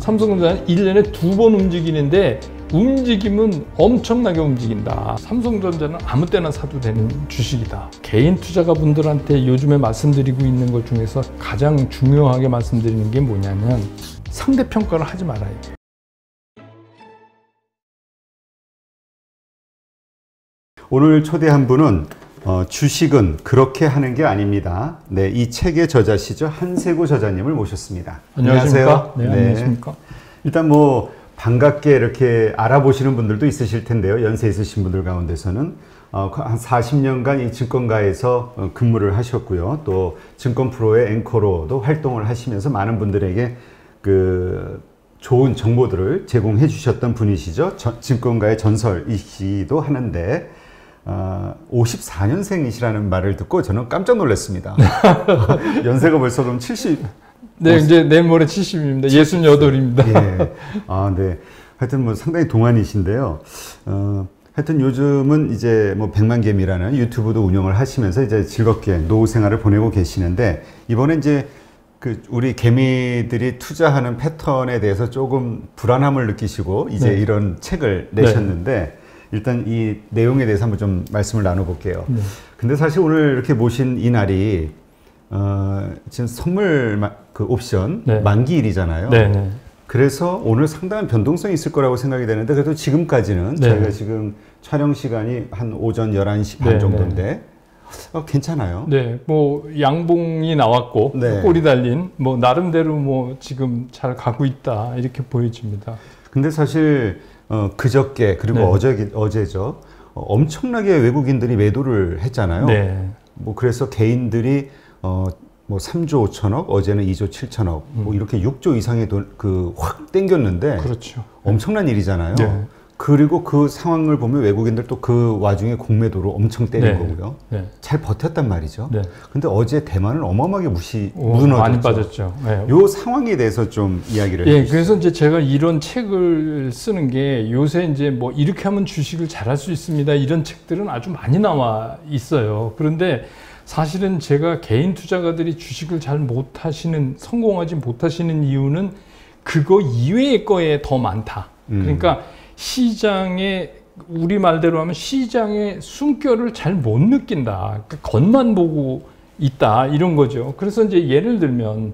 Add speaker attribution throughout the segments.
Speaker 1: 삼성전자는 1년에 2번 움직이는데 움직임은 엄청나게 움직인다. 삼성전자는 아무 때나 사도 되는 주식이다. 개인 투자가분들한테 요즘에 말씀드리고 있는 것 중에서 가장 중요하게 말씀드리는 게 뭐냐면 상대평가를 하지 말아야 돼요.
Speaker 2: 오늘 초대한 분은 주식은 그렇게 하는 게 아닙니다. 네, 이 책의 저자시죠. 한세구 저자님을 모셨습니다.
Speaker 1: 안녕하세요. 네, 안녕하십니까.
Speaker 2: 일단 뭐 반갑게 이렇게 알아보시는 분들도 있으실 텐데요. 연세 있으신 분들 가운데서는 한 40년간 이 증권가에서 근무를 하셨고요. 또 증권 프로의 앵커로도 활동을 하시면서 많은 분들에게 그 좋은 정보들을 제공해 주셨던 분이시죠. 증권가의 전설이시기도 하는데 54년생이시라는 말을 듣고 저는 깜짝 놀랐습니다. 연세가 벌써 그럼 70?
Speaker 1: 네, 이제 내일 모레 70입니다. 68입니다.
Speaker 2: 예. 네. 하여튼 뭐 상당히 동안이신데요. 하여튼 요즘은 이제 뭐 백만개미라는 유튜브도 운영을 하시면서 이제 즐겁게 노후 생활을 보내고 계시는데, 이번에 이제 그 우리 개미들이 투자하는 패턴에 대해서 조금 불안함을 느끼시고 이제 네. 이런 책을 내셨는데, 네. 일단 이 내용에 대해서 한번 좀 말씀을 나눠볼게요. 네. 근데 사실 오늘 이렇게 모신 이 날이 지금 선물 그 옵션 네. 만기일이잖아요. 네, 네. 그래서 오늘 상당한 변동성이 있을 거라고 생각이 되는데, 그래도 지금까지는 네. 저희가 지금 촬영 시간이 한 오전 11시 반 네, 정도인데 네. 괜찮아요.
Speaker 1: 네, 뭐 양봉이 나왔고 네. 꼬리 달린 뭐 나름대로 뭐 지금 잘 가고 있다 이렇게 보여집니다.
Speaker 2: 근데 사실 그저께 그리고 네. 어제죠. 엄청나게 외국인들이 매도를 했잖아요. 네. 뭐 그래서 개인들이 뭐 3조 5천억, 어제는 2조 7천억, 뭐 이렇게 6조 이상의 돈 확 땡겼는데
Speaker 1: 그렇죠.
Speaker 2: 엄청난 일이잖아요. 네. 그리고 그 상황을 보면 외국인들 또 그 와중에 공매도로 엄청 때린 네. 거고요. 네. 잘 버텼단 말이죠. 네. 근데 어제 대만은 어마어마하게 무너졌죠.
Speaker 1: 많이 빠졌죠. 네.
Speaker 2: 요 상황에 대해서 좀 이야기를
Speaker 1: 해주시죠. 그래서 이제 제가 이런 책을 쓰는 게, 요새 이제 뭐 이렇게 하면 주식을 잘할 수 있습니다, 이런 책들은 아주 많이 나와 있어요. 그런데 사실은 제가 개인 투자가들이 주식을 잘 못하시는, 성공하지 못하시는 이유는 그거 이외의 거에 더 많다. 그러니까 시장에, 우리 말대로 하면 시장의 숨결을 잘 못 느낀다. 그러니까 겉만 보고 있다, 이런 거죠. 그래서 이제 예를 들면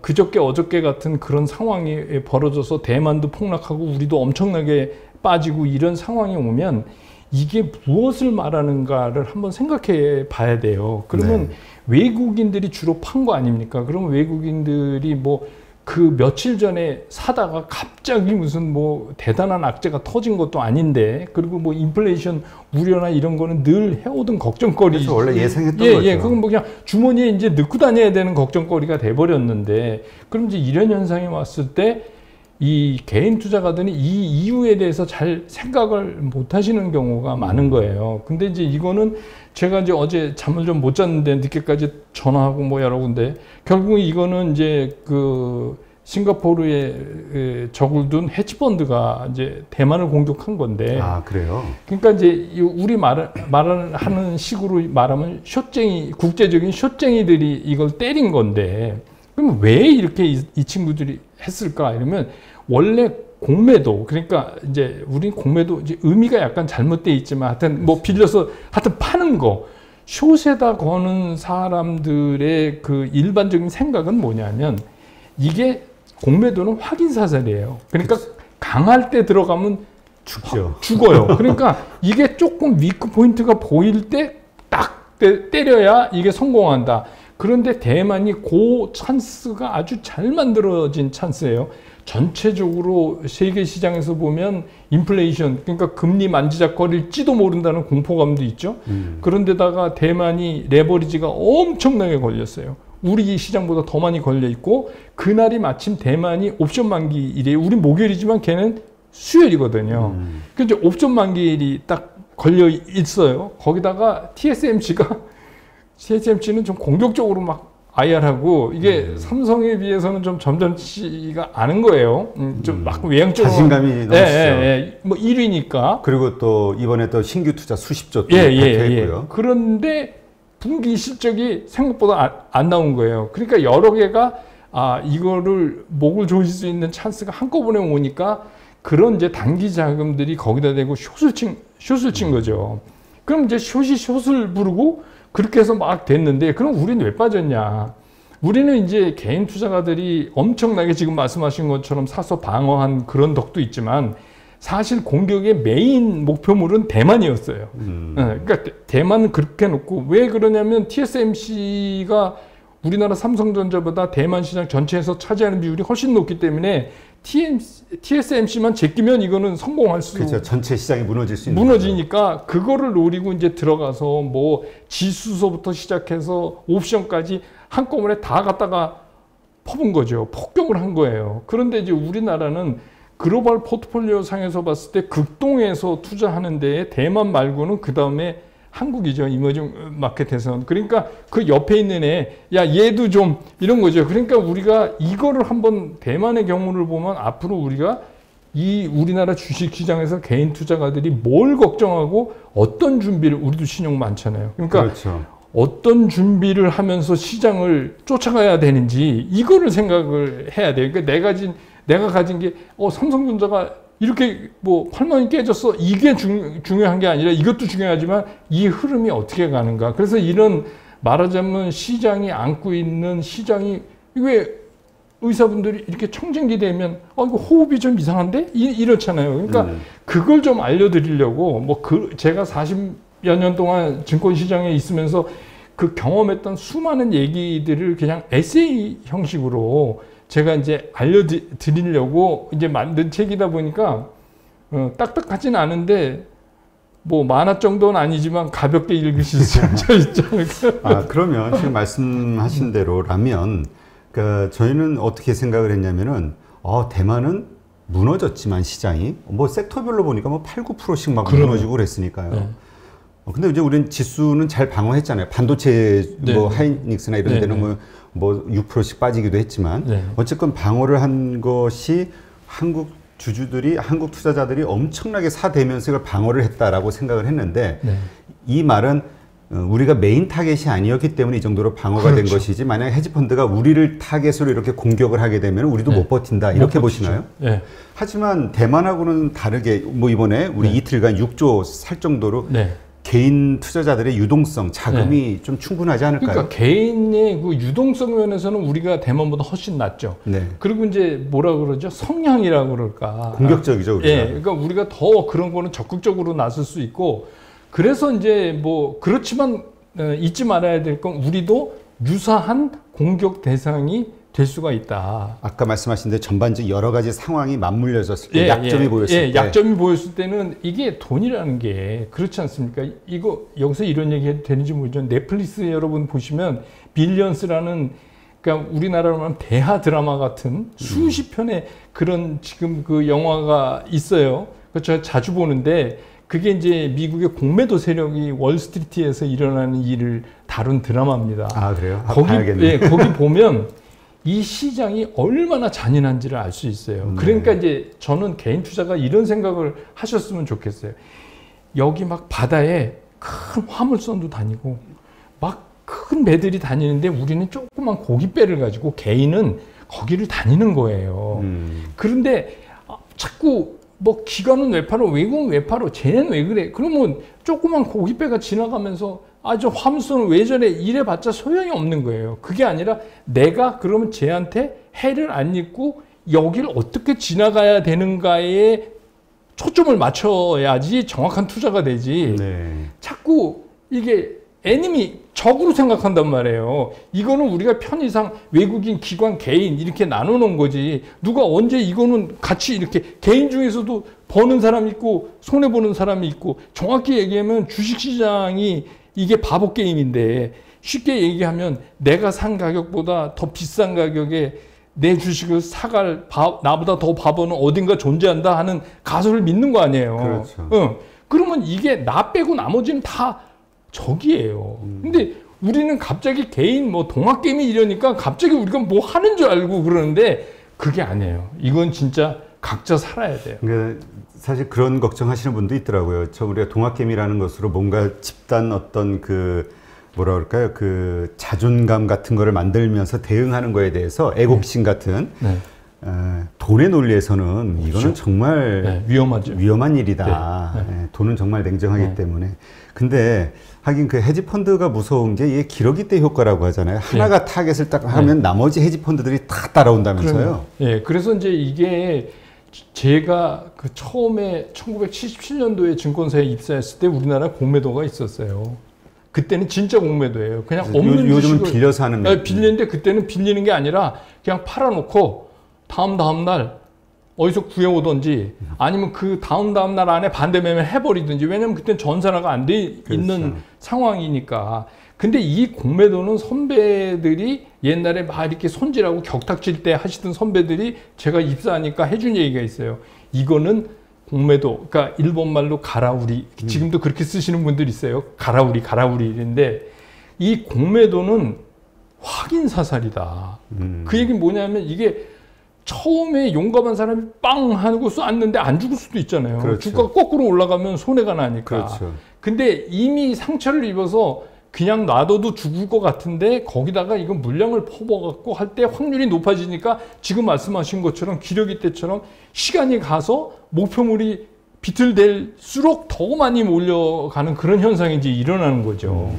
Speaker 1: 그저께 어저께 같은 그런 상황이 벌어져서 대만도 폭락하고 우리도 엄청나게 빠지고 이런 상황이 오면 이게 무엇을 말하는가를 한번 생각해 봐야 돼요. 그러면 네. 외국인들이 주로 판 거 아닙니까? 그러면 외국인들이 뭐 그 며칠 전에 사다가 갑자기 무슨 뭐 대단한 악재가 터진 것도 아닌데, 그리고 뭐 인플레이션 우려나 이런 거는 늘 해오던 걱정거리.
Speaker 2: 그래서 원래 예상했던 거죠.
Speaker 1: 그건 뭐 그냥 주머니에 이제 넣고 다녀야 되는 걱정거리가 돼버렸는데, 그럼 이제 이런 현상이 왔을 때 이 개인 투자가들이 이 이유에 대해서 잘 생각을 못 하시는 경우가 많은 거예요. 근데 이제 이거는 제가 이제 어제 잠을 좀 못 잤는데 늦게까지 전화하고 뭐 여러 군데, 결국 이거는 이제 그 싱가포르에 적을 둔 헤지펀드가 이제 대만을 공격한 건데.
Speaker 2: 아, 그래요?
Speaker 1: 그러니까 이제 우리 말하는 식으로 말하면 숏쟁이, 국제적인 숏쟁이들이 이걸 때린 건데, 그럼 왜 이렇게 이 친구들이 했을까? 이러면 원래 공매도, 그러니까 이제 우리 공매도 이제 의미가 약간 잘못돼 있지만 하여튼 뭐 빌려서 하여튼 파는 거, 숏에다 거는 사람들의 그 일반적인 생각은 뭐냐면, 이게 공매도는 확인 사살이에요. 그러니까 강할 때 들어가면 죽어요. 그러니까 이게 조금 위크 포인트가 보일 때 딱 때려야 이게 성공한다. 그런데 대만이 그 찬스가 아주 잘 만들어진 찬스예요. 전체적으로 세계 시장에서 보면 인플레이션, 그러니까 금리 만지작거릴지도 모른다는 공포감도 있죠. 그런데다가 대만이 레버리지가 엄청나게 걸렸어요. 우리 시장보다 더 많이 걸려 있고, 그날이 마침 대만이 옵션 만기일이에요. 우린 목요일이지만 걔는 수요일이거든요. 그래서 이제 옵션 만기일이 딱 걸려 있어요. 거기다가 TSMC는 좀 공격적으로 막 IR하고, 이게 삼성에 비해서는 좀 점잖지가 않은 거예요. 좀 막 외향적으로.
Speaker 2: 자신감이 넘치죠.
Speaker 1: 뭐 1위니까.
Speaker 2: 그리고 또 이번에 또 신규 투자 수십조 또 발표했고요.
Speaker 1: 그런데 분기 실적이 생각보다 안 나온 거예요. 그러니까 여러 개가 이거를 목을 조일 수 있는 찬스가 한꺼번에 오니까 그런 이제 단기 자금들이 거기다 대고 숏을 친 거죠. 그럼 이제 숏을 부르고 그렇게 해서 막 됐는데, 그럼 우리는 왜 빠졌냐? 우리는 이제 개인 투자가들이 엄청나게 지금 말씀하신 것처럼 사서 방어한 그런 덕도 있지만, 사실 공격의 메인 목표물은 대만이었어요. 그러니까 대만은 그렇게 놓고, 왜 그러냐면 TSMC가 우리나라 삼성전자보다 대만 시장 전체에서 차지하는 비율이 훨씬 높기 때문에 TSMC만 제끼면 이거는 성공할 수.
Speaker 2: 그렇죠. 전체 시장이 무너질 수 있는.
Speaker 1: 무너지니까 그거를 노리고 이제 들어가서 뭐 지수서부터 시작해서 옵션까지 한꺼번에 다 갖다가 퍼본 거죠. 폭격을 한 거예요. 그런데 이제 우리나라는 글로벌 포트폴리오 상에서 봤을 때 극동에서 투자하는 데에 대만 말고는 그 다음에 한국이죠. 이머징 마켓에서는. 그러니까 그 옆에 있는 얘도 좀 이런 거죠. 그러니까 우리가 이거를 한번 대만의 경우를 보면 앞으로 우리가 이 우리나라 주식시장에서 개인 투자가들이 뭘 걱정하고 어떤 준비를, 우리도 신용 많잖아요. 그러니까
Speaker 2: 그렇죠.
Speaker 1: 어떤 준비를 하면서 시장을 쫓아가야 되는지 이거를 생각을 해야 돼요. 그러니까 내가 가진 게 삼성전자가 이렇게 뭐 8만 원이 깨졌어. 이게 중요한 게 아니라 이것도 중요하지만 이 흐름이 어떻게 가는가. 그래서 이런 말하자면 시장이 안고 있는 시장이 왜 의사분들이 이렇게 청진기 되면 이거 호흡이 좀 이상한데? 이렇잖아요. 그러니까 그걸 좀 알려드리려고 제가 40여 년 동안 증권시장에 있으면서 그 경험했던 수많은 얘기들을 그냥 에세이 형식으로 제가 이제 알려드리려고 이제 만든 책이다 보니까 딱딱하진 않은데 뭐 만화 정도는 아니지만 가볍게 읽으실 수 있죠.
Speaker 2: 그러면 지금 말씀하신 대로라면 저희는 어떻게 생각을 했냐면은 대만은 무너졌지만 시장이 뭐 섹터별로 보니까 뭐 8, 9%씩 막 무너지고 그랬으니까요. 네. 근데 이제 우리는 지수는 잘 방어했잖아요. 반도체 뭐 하이닉스나 이런 데는 뭐 6%씩 빠지기도 했지만 어쨌건 방어를 한 것이 한국 투자자들이 엄청나게 사대면서 이걸 방어를 했다라고 생각을 했는데 이 말은 우리가 메인 타겟이 아니었기 때문에 이 정도로 방어가 된 것이지, 만약에 헤지펀드가 우리를 타겟으로 이렇게 공격을 하게 되면 우리도 못 버틴다 이렇게 보시나요? 하지만 대만하고는 다르게 뭐 이번에 우리 이틀간 6조 살 정도로 개인 투자자들의 유동성, 자금이 좀 충분하지 않을까요?
Speaker 1: 그러니까 개인의 그 유동성 면에서는 우리가 대만보다 훨씬 낫죠. 그리고 이제 뭐라 그러죠? 성향이라고 그럴까?
Speaker 2: 공격적이죠, 우리가.
Speaker 1: 그러니까 우리가 더 그런 거는 적극적으로 나설 수 있고, 그래서 이제 뭐 그렇지만 잊지 말아야 될 건 우리도 유사한 공격 대상이 될 수가 있다.
Speaker 2: 아까 말씀하신 데 전반적 여러 가지 상황이 맞물려졌을 때 약점이 보였을 때.
Speaker 1: 약점이 보였을 때는 이게 돈이라는 게 그렇지 않습니까? 이거 여기서 이런 얘기 해도 되는지 모르죠. 넷플릭스 여러분 보시면 빌리언스라는, 그러니까 우리나라로 하면 대하 드라마 같은 수십 편의 그런 지금 그 영화가 있어요. 제가 자주 보는데 그게 이제 미국의 공매도 세력이 월스트리트에서 일어나는 일을 다룬 드라마입니다.
Speaker 2: 그래요? 봐야겠네요.
Speaker 1: 거기 보면 이 시장이 얼마나 잔인한지를 알 수 있어요. 그러니까 이제 저는 개인 투자가 이런 생각을 하셨으면 좋겠어요. 여기 막 바다에 큰 화물선도 다니고 막 큰 배들이 다니는데 우리는 조그만 고깃배를 가지고 개인은 거기를 다니는 거예요. 그런데 자꾸 뭐 기관은 왜 팔어? 외국은 왜 팔어? 쟤는 왜 그래? 그러면 조그만 고깃배가 지나가면서 저 화물선은 왜 저래? 이래봤자 소용이 없는 거예요. 그게 아니라 내가 그러면 쟤한테 해를 안 입고 여기를 어떻게 지나가야 되는가에 초점을 맞춰야지 정확한 투자가 되지. 자꾸 이게 애니미 적으로 생각한단 말이에요. 이거는 우리가 편의상 외국인, 기관, 개인 이렇게 나눠놓은 거지. 누가 언제 이거는 같이 이렇게 개인 중에서도 버는 사람이 있고 손해보는 사람이 있고, 정확히 얘기하면 주식시장이 이게 바보 게임인데, 쉽게 얘기하면 내가 산 가격보다 더 비싼 가격에 내 주식을 사갈 나보다 더 바보는 어딘가 존재한다 하는 가설을 믿는 거 아니에요.
Speaker 2: 그렇죠.
Speaker 1: 그러면 이게 나 빼고 나머지는 다 적이에요. 근데 우리는 갑자기 개인 뭐 동학개미 이러니까 갑자기 우리가 뭐 하는 줄 알고 그러는데 그게 아니에요. 이건 진짜 각자 살아야 돼요.
Speaker 2: 그러니까 사실 그런 걱정하시는 분도 있더라고요. 우리가 동학개미라는 것으로 뭔가 집단 어떤 뭐라 그럴까요? 그 자존감 같은 거를 만들면서 대응하는 거에 대해서 애국심 같은 돈의 논리에서는 이거는
Speaker 1: 그렇죠.
Speaker 2: 정말
Speaker 1: 위험하죠.
Speaker 2: 위험한 일이다. 돈은 정말 냉정하기 때문에. 근데 하긴 그 헤지펀드가 무서운 게 이게 기러기 때 효과라고 하잖아요. 하나가 타겟을 딱 하면 나머지 헤지펀드들이 다 따라온다면서요.
Speaker 1: 그래서 이제 이게 제가 그 처음에 1977년도에 증권사에 입사했을 때 우리나라 공매도가 있었어요. 그때는 진짜 공매도예요. 그냥 없는
Speaker 2: 요즘은
Speaker 1: 주식을
Speaker 2: 빌려서 하는
Speaker 1: 빌리는데 그때는 빌리는 게 아니라 그냥 팔아놓고 다음 날 어디서 구해오든지 아니면 그 다음 날 안에 반대 매매 해버리든지. 왜냐면 그때는 전산화가 안 돼 있는 상황이니까. 근데 이 공매도는 선배들이 옛날에 막 이렇게 손질하고 격탁질 때 하시던 선배들이 제가 입사하니까 해준 얘기가 있어요. 이거는 공매도, 그러니까 일본말로 가라우리, 지금도 그렇게 쓰시는 분들이 있어요. 가라우리인데 이 공매도는 확인 사살이다. 그 얘기는 뭐냐면 이게 처음에 용감한 사람이 빵 하고 쐈는데 안 죽을 수도 있잖아요.
Speaker 2: 그렇죠.
Speaker 1: 주가가 거꾸로 올라가면 손해가 나니까.
Speaker 2: 그렇죠.
Speaker 1: 근데 이미 상처를 입어서 그냥 놔둬도 죽을 것 같은데 거기다가 이거 물량을 퍼부어갖고 할 때 확률이 높아지니까 지금 말씀하신 것처럼 기러기 때처럼 시간이 가서 목표물이 비틀댈수록 더 많이 몰려가는 그런 현상이 이제 일어나는 거죠.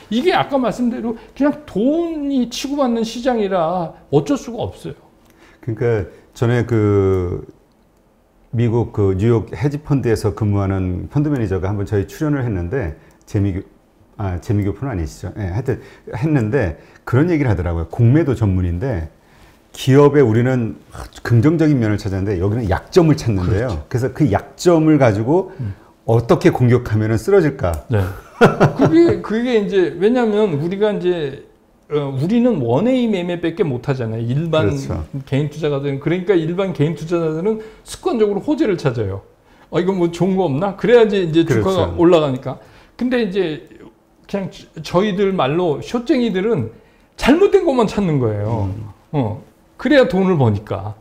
Speaker 1: 이게 아까 말씀대로 그냥 돈이 치고받는 시장이라 어쩔 수가 없어요.
Speaker 2: 그러니까 전에 그 미국 그 뉴욕 헤지펀드에서 근무하는 펀드 매니저가 한번 저희 출연을 했는데 재미교포는 아니시죠? 하여튼 했는데 그런 얘기를 하더라고요. 공매도 전문인데 기업에 우리는 긍정적인 면을 찾았는데 여기는 약점을 찾는데요. 그렇죠. 그래서 그 약점을 가지고 어떻게 공격하면 쓰러질까?
Speaker 1: 네. 그게 이제 왜냐하면 우리가 이제 우리는 원웨이 매매밖에 못 하잖아요. 일반
Speaker 2: 그렇죠.
Speaker 1: 개인 투자가들은. 그러니까 일반 개인 투자자들은 습관적으로 호재를 찾아요. 이거 뭐 좋은 거 없나? 그래야지 이제 주가가
Speaker 2: 그렇죠.
Speaker 1: 올라가니까. 근데 이제 그냥 저희들 말로 숏쟁이들은 잘못된 것만 찾는 거예요. 그래야 돈을 버니까.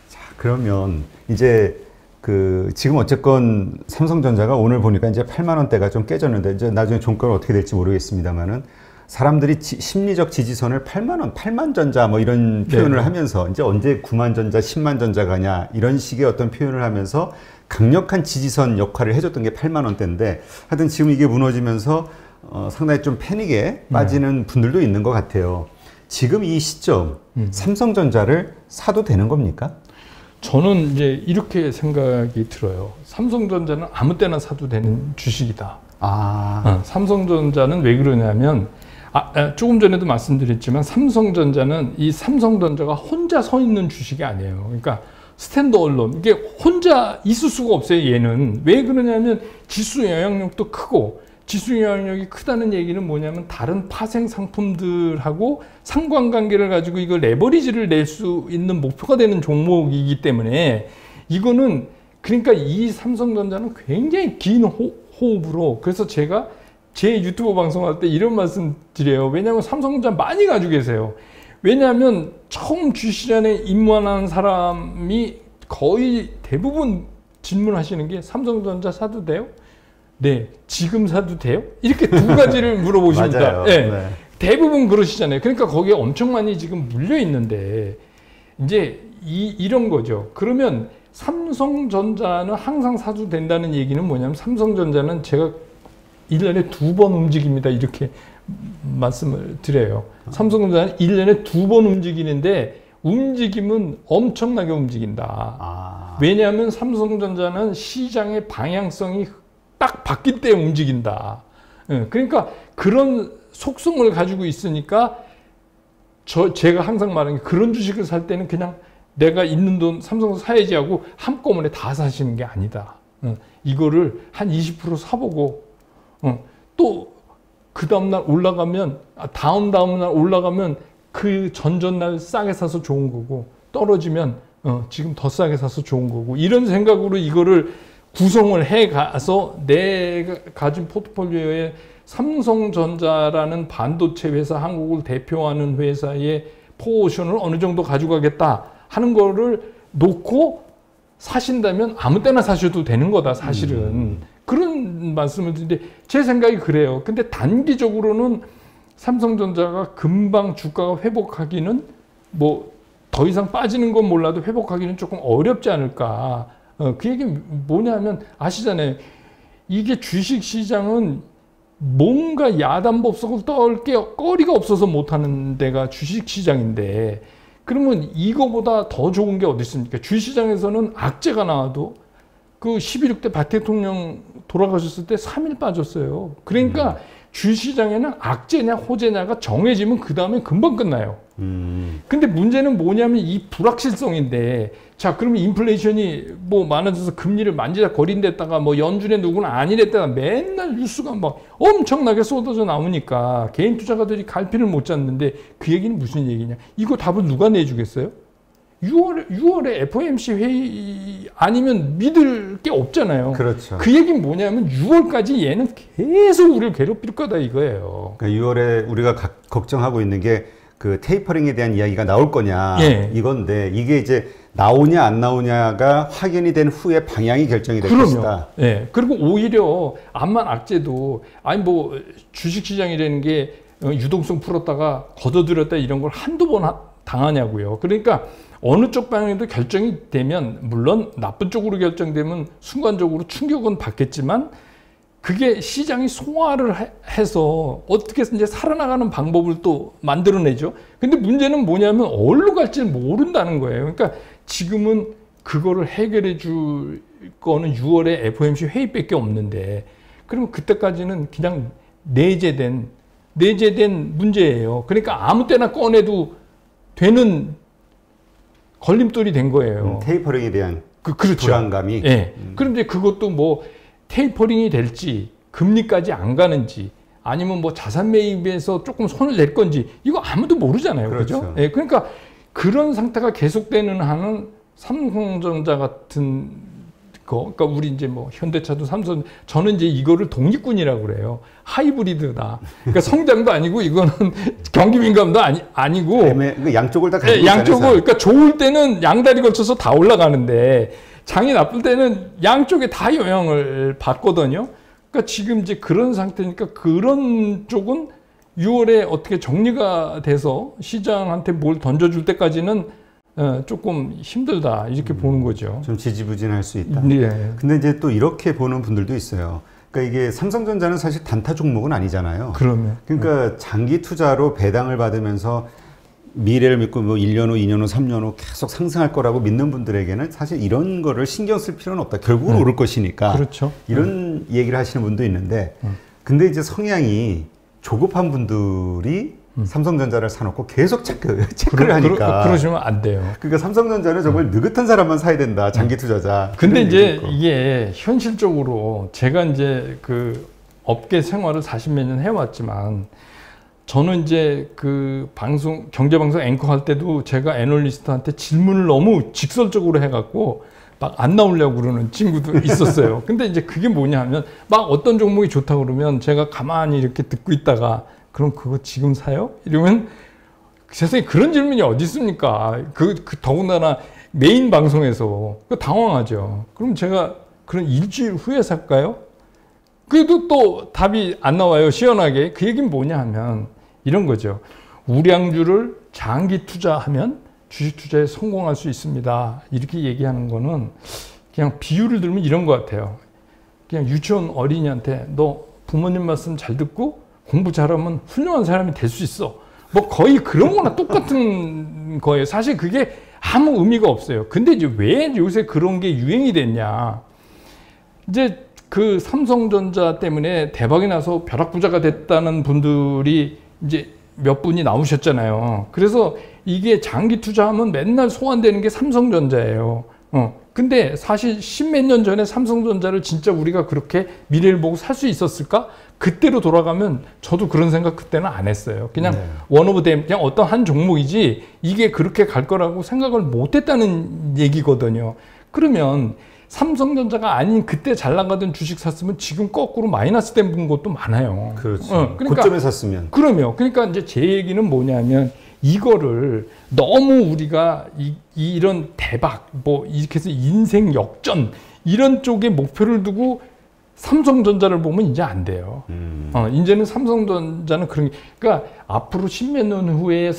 Speaker 2: 자, 그러면 이제 그 지금 어쨌건 삼성전자가 오늘 보니까 이제 8만 원대가 좀 깨졌는데 이제 나중에 종가는 어떻게 될지 모르겠습니다만은 사람들이 심리적 지지선을 8만 원, 8만 전자 뭐 이런 표현을 하면서 이제 언제 9만 전자, 10만 전자 가냐 이런 식의 어떤 표현을 하면서 강력한 지지선 역할을 해줬던 게 8만 원대인데 하여튼 지금 이게 무너지면서 상당히 좀 패닉에 빠지는 분들도 있는 것 같아요. 지금 이 시점 삼성전자를 사도 되는 겁니까?
Speaker 1: 저는 이제 이렇게 생각이 들어요. 삼성전자는 아무 때나 사도 되는 주식이다. 삼성전자는 왜 그러냐면 조금 전에도 말씀드렸지만 삼성전자는 이 삼성전자가 혼자 서 있는 주식이 아니에요. 그러니까 스탠드얼론, 이게 혼자 있을 수가 없어요. 얘는 왜 그러냐면 지수 영향력도 크고, 지수 영향력이 크다는 얘기는 뭐냐면 다른 파생 상품들하고 상관관계를 가지고 이거 레버리지를 낼 수 있는 목표가 되는 종목이기 때문에 이거는, 그러니까 이 삼성전자는 굉장히 긴 호흡으로, 그래서 제가 제 유튜브 방송할 때 이런 말씀 드려요. 왜냐하면 삼성전자 많이 가지고 계세요. 왜냐하면 처음 주시장에 입문한 사람이 거의 대부분 질문하시는 게 삼성전자 사도 돼요? 네. 지금 사도 돼요? 이렇게 두 가지를 물어보십니다. 네. 대부분 그러시잖아요. 그러니까 거기에 엄청 많이 지금 물려 있는데 이제 이런 거죠. 그러면 삼성전자는 항상 사도 된다는 얘기는 뭐냐면 삼성전자는 제가 1년에 2번 움직입니다. 이렇게 말씀을 드려요. 삼성전자는 1년에 2번 움직이는데 움직임은 엄청나게 움직인다. 왜냐하면 삼성전자는 시장의 방향성이 딱 바뀔 때 움직인다. 그러니까 그런 속성을 가지고 있으니까 제가 항상 말하는 게 그런 주식을 살 때는 그냥 내가 있는 돈 삼성전자 사야지 하고 한꺼번에 다 사시는 게 아니다. 이거를 한 20% 사보고 또 그 다음날 올라가면 다음날 올라가면 그 전전날 싸게 사서 좋은 거고, 떨어지면 지금 더 싸게 사서 좋은 거고, 이런 생각으로 이거를 구성을 해 가서 내가 가진 포트폴리오에 삼성전자라는 반도체 회사, 한국을 대표하는 회사의 포션을 어느 정도 가져가겠다 하는 거를 놓고 사신다면 아무 때나 사셔도 되는 거다, 사실은. 그런 말씀을 드리는데 제 생각이 그래요. 근데 단기적으로는 삼성전자가 금방 주가가 회복하기는 뭐 더 이상 빠지는 건 몰라도 회복하기는 조금 어렵지 않을까. 그 얘기는 뭐냐면 아시잖아요. 이게 주식시장은 뭔가 야단법석을 떨 게 거리가 없어서 못하는 데가 주식시장인데 그러면 이거보다 더 좋은 게 어디 있습니까? 주식시장에서는 악재가 나와도 그 11.6대 박 대통령 돌아가셨을 때 3일 빠졌어요. 그러니까 주식시장에는 악재냐 호재냐가 정해지면 그 다음에 금방 끝나요. 근데 문제는 뭐냐면 이 불확실성인데 자 그러면 인플레이션이 뭐 많아져서 금리를 만지작거린댔다가 뭐 연준의 누구는 아니랬다가 맨날 뉴스가 막 엄청나게 쏟아져 나오니까 개인 투자가들이 갈피를 못 잡는데 그 얘기는 무슨 얘기냐? 이거 답을 누가 내주겠어요? 6월에 FOMC 회의 아니면 믿을 게 없잖아요.
Speaker 2: 그렇죠.
Speaker 1: 그 얘기는 뭐냐면 6월까지 얘는 계속 우리를 괴롭힐 거다 이거예요.
Speaker 2: 그러니까 6월에 우리가 걱정하고 있는 게 그 테이퍼링에 대한 이야기가 나올 거냐 이건데 이게 이제 나오냐 안 나오냐가 확인이 된 후에 방향이 결정이 될 것이다.
Speaker 1: 예. 그리고 오히려 암만 악재도 아니 뭐 주식시장이라는 게 유동성 풀었다가 걷어들였다 이런 걸 한두 번 당하냐고요. 그러니까 어느 쪽 방향에도 결정이 되면 물론 나쁜 쪽으로 결정되면 순간적으로 충격은 받겠지만 그게 시장이 소화를 해서 어떻게 이제 살아나가는 방법을 또 만들어내죠. 근데 문제는 뭐냐면 어디로 갈지를 모른다는 거예요. 그러니까 지금은 그거를 해결해 줄 거는 6월에 FOMC 회의밖에 없는데 그러면 그때까지는 그냥 내재된 문제예요. 그러니까 아무 때나 꺼내도 되는 걸림돌이 된 거예요.
Speaker 2: 테이퍼링에 대한
Speaker 1: 그렇죠.
Speaker 2: 불안감이.
Speaker 1: 네. 그런데 그것도 뭐 테이퍼링이 될지 금리까지 안 가는지 아니면 뭐 자산 매입에서 조금 손을 낼 건지 이거 아무도 모르잖아요. 그렇죠? 그죠? 네. 그러니까 그런 상태가 계속되는 한은 삼성전자 같은 거, 그러니까 우리 이제 뭐 현대차도 삼성, 저는 이제 이거를 독립군이라고 그래요. 하이브리드다. 그러니까 성장도 아니고 이거는 경기 민감도 아니고.
Speaker 2: 양쪽을 다 가지고
Speaker 1: 양쪽을, 그러니까 좋을 때는 양다리 걸쳐서 다 올라가는데 장이 나쁠 때는 양쪽에 다 영향을 받거든요. 그러니까 지금 이제 그런 상태니까 그런 쪽은 6월에 어떻게 정리가 돼서 시장한테 뭘 던져줄 때까지는 조금 힘들다 이렇게 보는 거죠.
Speaker 2: 좀 지지부진할 수 있다.
Speaker 1: 네.
Speaker 2: 근데 이제 또 이렇게 보는 분들도 있어요. 그러니까 이게 삼성전자는 사실 단타 종목은 아니잖아요.
Speaker 1: 그러면.
Speaker 2: 그러니까 장기 투자로 배당을 받으면서 미래를 믿고 뭐 1년 후, 2년 후, 3년 후 계속 상승할 거라고 믿는 분들에게는 사실 이런 거를 신경 쓸 필요는 없다. 결국은 오를 것이니까.
Speaker 1: 그렇죠.
Speaker 2: 이런 얘기를 하시는 분도 있는데 근데 이제 성향이 조급한 분들이 삼성전자를 사놓고 계속 체크를 하니까.
Speaker 1: 그러시면 안 돼요.
Speaker 2: 그러니까 삼성전자는 정말 느긋한 사람만 사야 된다. 장기 투자자.
Speaker 1: 근데 이제 이게 현실적으로 제가 이제 그 업계 생활을 40몇 년 해왔지만 저는 이제 그 방송, 경제방송 앵커 할 때도 제가 애널리스트한테 질문을 너무 직설적으로 해갖고 막 안 나오려고 그러는 친구도 있었어요. 근데 이제 그게 뭐냐 하면 막 어떤 종목이 좋다 그러면 제가 가만히 이렇게 듣고 있다가 그럼 그거 지금 사요? 이러면 세상에 그런 질문이 어디 있습니까? 그 더군다나 메인 방송에서 그 당황하죠. 그럼 제가 그런 일주일 후에 살까요? 그래도 또 답이 안 나와요. 시원하게. 그 얘기는 뭐냐 하면 이런 거죠. 우량주를 장기 투자하면 주식 투자에 성공할 수 있습니다. 이렇게 얘기하는 거는 그냥 비유를 들면 이런 것 같아요. 그냥 유치원 어린이한테 너 부모님 말씀 잘 듣고 공부 잘하면 훌륭한 사람이 될 수 있어. 뭐 거의 그런 거나 똑같은 거예요. 사실 그게 아무 의미가 없어요. 근데 이제 왜 요새 그런 게 유행이 됐냐. 이제 그 삼성전자 때문에 대박이 나서 벼락부자가 됐다는 분들이 이제 몇 분이 나오셨잖아요. 그래서 이게 장기 투자하면 맨날 소환되는 게 삼성전자예요. 근데 사실 십몇 년 전에 삼성전자를 진짜 우리가 그렇게 미래를 보고 살 수 있었을까? 그때로 돌아가면 저도 그런 생각 그때는 안 했어요. 그냥 원 오브 댐, 그냥 어떤 한 종목이지 이게 그렇게 갈 거라고 생각을 못 했다는 얘기거든요. 그러면 삼성전자가 아닌 그때 잘 나가던 주식 샀으면 지금 거꾸로 마이너스 된 것도 많아요.
Speaker 2: 그렇죠.
Speaker 1: 그러니까,
Speaker 2: 고점에 샀으면.
Speaker 1: 그러니까 이제 제 얘기는 뭐냐면 이거를 너무 우리가 이런 대박, 뭐 이렇게 해서 인생 역전 이런 쪽에 목표를 두고 삼성전자를 보면 이제 안 돼요. 이제는 삼성전자는 그러니까 앞으로 십몇 년 후에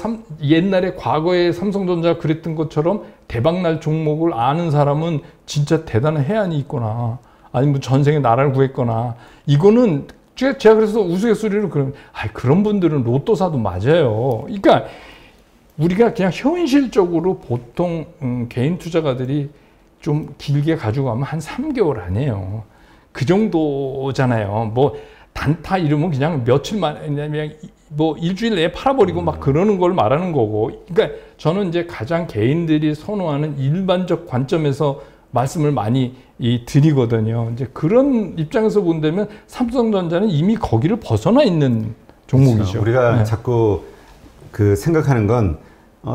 Speaker 1: 옛날에 과거에 삼성전자가 그랬던 것처럼 대박날 종목을 아는 사람은 진짜 대단한 해안이 있거나 아니면 전생에 나라를 구했거나 이거는 제가 그래서 우스갯소리로 그런 분들은 로또 사도 맞아요. 그러니까 우리가 그냥 현실적으로 보통 개인 투자가들이 좀 길게 가지고 가면 한 3개월 안 해요. 그 정도잖아요. 뭐 단타 이러면 그냥 며칠 만에 그냥 뭐 일주일 내에 팔아버리고 막 그러는 걸 말하는 거고. 그러니까 저는 이제 가장 개인들이 선호하는 일반적 관점에서 말씀을 많이 드리거든요. 이제 그런 입장에서 본다면 삼성전자는 이미 거기를 벗어나 있는 종목이죠.
Speaker 2: 그렇죠. 우리가 자꾸 그 생각하는 건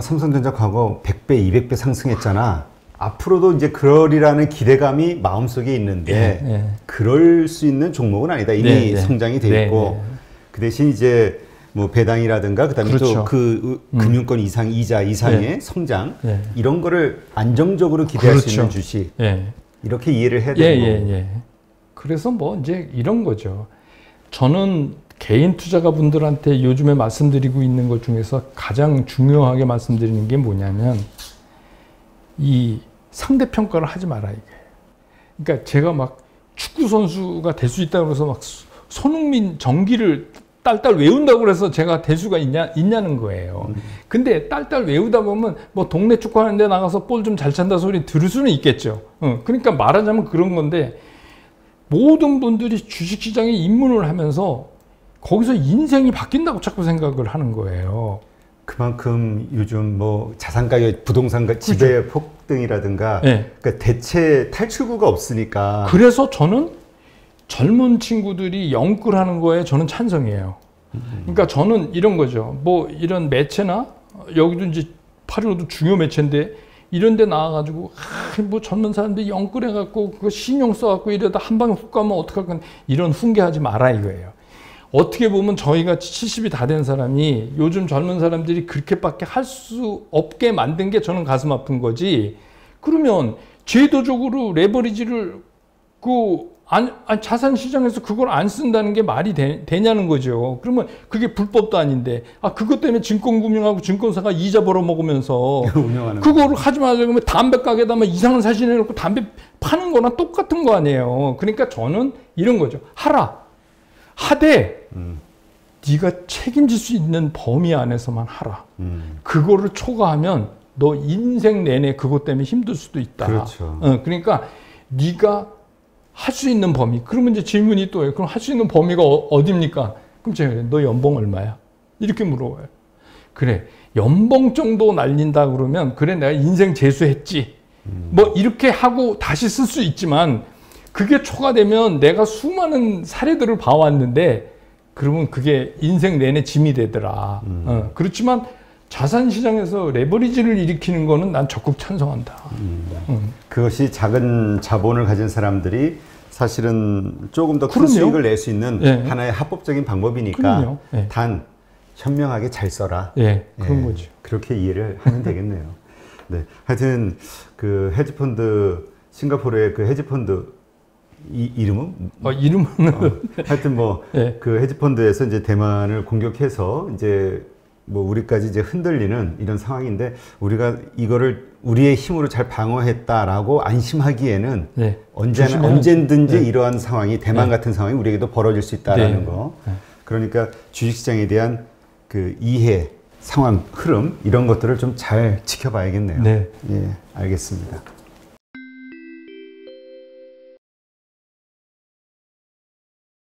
Speaker 2: 삼성전자 과거 100배, 200배 상승했잖아. 앞으로도 이제 그러리라는 기대감이 마음속에 있는데 그럴 수 있는 종목은 아니다. 이미 성장이 돼 있고 그 대신 이제 뭐 배당이라든가 그다음에
Speaker 1: 그렇죠.
Speaker 2: 또 그 금융권 이상 이자 이상의 성장 이런 거를 안정적으로 기대할 수 있는 주식 이렇게 이해를 해야 되는 거고.
Speaker 1: 그래서 뭐 이제 이런 거죠. 저는 개인 투자가 분들한테 요즘에 말씀드리고 있는 것 중에서 가장 중요하게 말씀드리는 게 뭐냐면 이 상대평가를 하지 마라 이게. 그러니까 제가 막 축구 선수가 될 수 있다고 해서 막 손흥민 정기를 딸딸 외운다고 그래서 제가 될 수가 있냐는 거예요. 근데 딸딸 외우다 보면 뭐 동네 축구하는 데 나가서 볼 좀 잘 찬다 소리 들을 수는 있겠죠. 그러니까 말하자면 그런 건데 모든 분들이 주식시장에 입문을 하면서 거기서 인생이 바뀐다고 자꾸 생각을 하는 거예요.
Speaker 2: 그만큼 요즘 뭐 자산 가격, 부동산 가격, 지배 폭등이라든가 그러니까 대체 탈출구가 없으니까.
Speaker 1: 그래서 저는 젊은 친구들이 영끌하는 거에 저는 찬성이에요. 그러니까 저는 이런 거죠. 뭐 이런 매체나 여기도 이제 8.15도 중요 매체인데 이런 데 나와가지고 뭐 젊은 사람들이 영끌해갖고 그거 신용 써갖고 이러다 한 방에 훅 가면 어떡할 건 이런 훈계하지 마라 이거예요. 어떻게 보면 저희가 70이 다 된 사람이 요즘 젊은 사람들이 그렇게밖에 할 수 없게 만든 게 저는 가슴 아픈 거지. 그러면 제도적으로 레버리지를 자산 시장에서 그걸 안 쓴다는 게 말이 되냐는 거죠. 그러면 그게 불법도 아닌데 그것 때문에 증권금융하고 증권사가 이자 벌어 먹으면서 그거를 하지 말라고 하면 담배 가게에다 이상한 사진 해놓고 담배 파는 거나 똑같은 거 아니에요. 그러니까 저는 이런 거죠. 하되 네가 책임질 수 있는 범위 안에서만 하라. 그거를 초과하면 너 인생 내내 그것 때문에 힘들 수도 있다.
Speaker 2: 그렇죠.
Speaker 1: 그러니까 네가 할 수 있는 범위. 그러면 이제 질문이 또 해요. 그럼 할 수 있는 범위가 어딥니까? 그럼 제가 그래, 너 연봉 얼마야? 이렇게 물어봐요. 그래, 연봉 정도 날린다 그러면 그래 내가 인생 재수했지. 뭐 이렇게 하고 다시 쓸 수 있지만 그게 초과되면 내가 수많은 사례들을 봐왔는데 그러면 그게 인생 내내 짐이 되더라. 그렇지만 자산시장에서 레버리지를 일으키는 거는 난 적극 찬성한다.
Speaker 2: 그것이 작은 자본을 가진 사람들이 사실은 조금 더 큰 수익을 낼 수 있는 하나의 합법적인 방법이니까 단 현명하게 잘 써라.
Speaker 1: 그런 거죠.
Speaker 2: 그렇게 이해를 하면 되겠네요. 네, 하여튼 그 헤지펀드 싱가포르의 그 헤지펀드 이름은?
Speaker 1: 이름은
Speaker 2: 하여튼 뭐 그 헤지펀드에서 이제 대만을 공격해서 이제 뭐 우리까지 이제 흔들리는 이런 상황인데 우리가 이거를 우리의 힘으로 잘 방어했다라고 안심하기에는 언제든지 이러한 상황이 대만 같은 상황이 우리에게도 벌어질 수 있다라는 거. 그러니까 주식시장에 대한 그 이해, 상황, 흐름 이런 것들을 좀 잘 지켜봐야겠네요. 예, 알겠습니다.